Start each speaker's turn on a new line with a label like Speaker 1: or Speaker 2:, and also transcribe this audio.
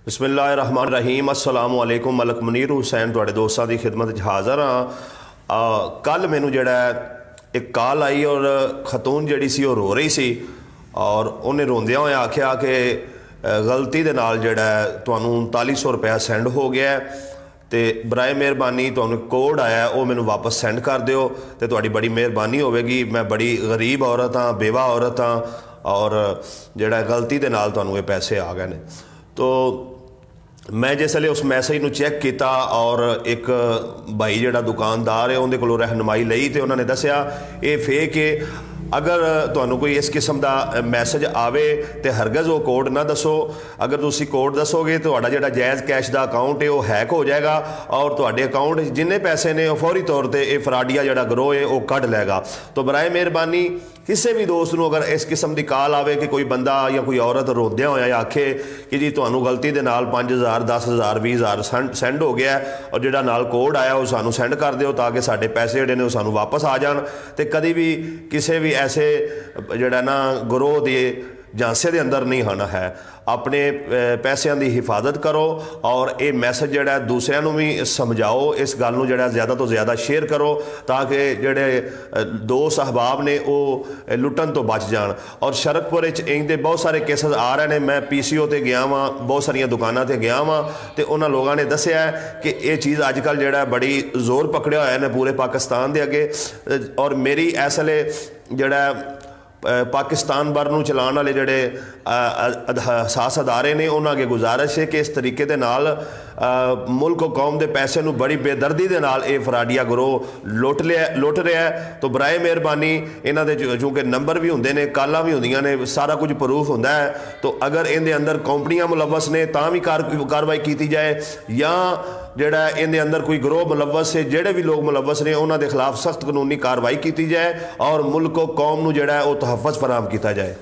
Speaker 1: बिस्मिल्लाहिर्रहमानिर्रहीम अस्सलामु अलैकुम। मलक मुनीर हुसैन तुहाडे दोस्तां दी खिदमत च हाज़र हाँ। कल मैनू जिहड़ा एक कॉल आई और खतून जिहड़ी सी रो रही सी और उन्हें रोंदियां होए आख्या कि गलती दे नाल जिहड़ा तुहानूं 3900 रुपया सेंड हो गया है तो बराए मेहरबानी तुहानूं कोड आया वो मैनू वापस सेंड कर दिओ तो तुहाडी बड़ी मेहरबानी होवेगी। मैं बड़ी गरीब औरत हाँ, बेवा औरत हाँ और जिहड़ा गलती दे नाल तुहानूं ये पैसे आ गए ने। तो मैं जिसले उस मैसेज में चैक किया और एक भाई जिहड़ा दुकानदार है उन्होंने कोलों रहनुमाई लई तो उन्होंने दसिया ये फेक है। अगर तुहानूं कोई इस किस्म का मैसेज आवे तो हरगज़ वो कोड ना दसो। अगर तुसी कोड दसोगे तो तुहाडा जिहड़ा जायज़ कैश का अकाउंट है वो हैक हो जाएगा और तुहाडे अकाउंट जिन्ने पैसे ने फौरी तौर पर यह फराडिया जिहड़ा गिरोह है वो कढ़ लेगा। तो बराए मेहरबानी किसी भी दोस्त को अगर इस किस्म की कॉल आवे कि कोई बंदा या कोई औरत रोंदिया होया आखे कि जी तुहानूं गलती दे नाल 5000 10,000 20,000 सेंड हो गया और जिहड़ा नाल कोड आया वो सानूं सेंड कर दिओ ताकि साडे पैसे जिहड़े ने वो सानूं वापस आ जाण। ते कदी भी किसी भी ऐसे जिहड़ा ना गिरोह दे झांसे दे अंदर नहीं आना है। अपने पैसों की हिफाजत करो और ये मैसेज जिहड़ा दूसरों को भी समझाओ। इस गल नूं जिहड़ा ज़्यादा तो ज़्यादा शेयर करो ताकि जिहड़े दोस्त अहबाब ने वो लुटन तो बच जान। और शरकपुर इंदे बहुत सारे केसेस आ रहे हैं। मैं PCO ते गया वहाँ, बहुत सारिया दुकानों ते गया वहाँ तो उन्होंने लोगों ने दसिया है कि ये चीज़ अजकल जिहड़ा बड़ी जोर पकड़िया होया ने पूरे पाकिस्तान के अगे। और मेरी इस वेले जिहड़ा पाकिस्तान भर नूं चलाने वाले जिहड़े हसास अदारे ने उन्हां अगे गुजारिश है कि इस तरीके दे नाल मुल्क और कौम के पैसे नूं बड़ी बेदर्दी दे नाल ये फराडिया गिरोह लुट रहा है। तो बराए मेहरबानी इन्हां दे चूँकि नंबर भी होंदे ने, कालां भी होंदियां ने, सारा कुछ प्रूफ होंदा है। तो अगर इहदे अंदर कंपनियां मुलवस ने तां भी कार्रवाई की जाए या जिहड़ा इहदे अंदर कोई गिरोह मुलवस है, जिहड़े भी लोग मुलवस ने उन्हां दे खिलाफ सख्त कानूनी कार्रवाई की जाए और मुल्क और कौम नूं जिहड़ा वो तहफ़्फ़ुज़ फराहम किया जाए।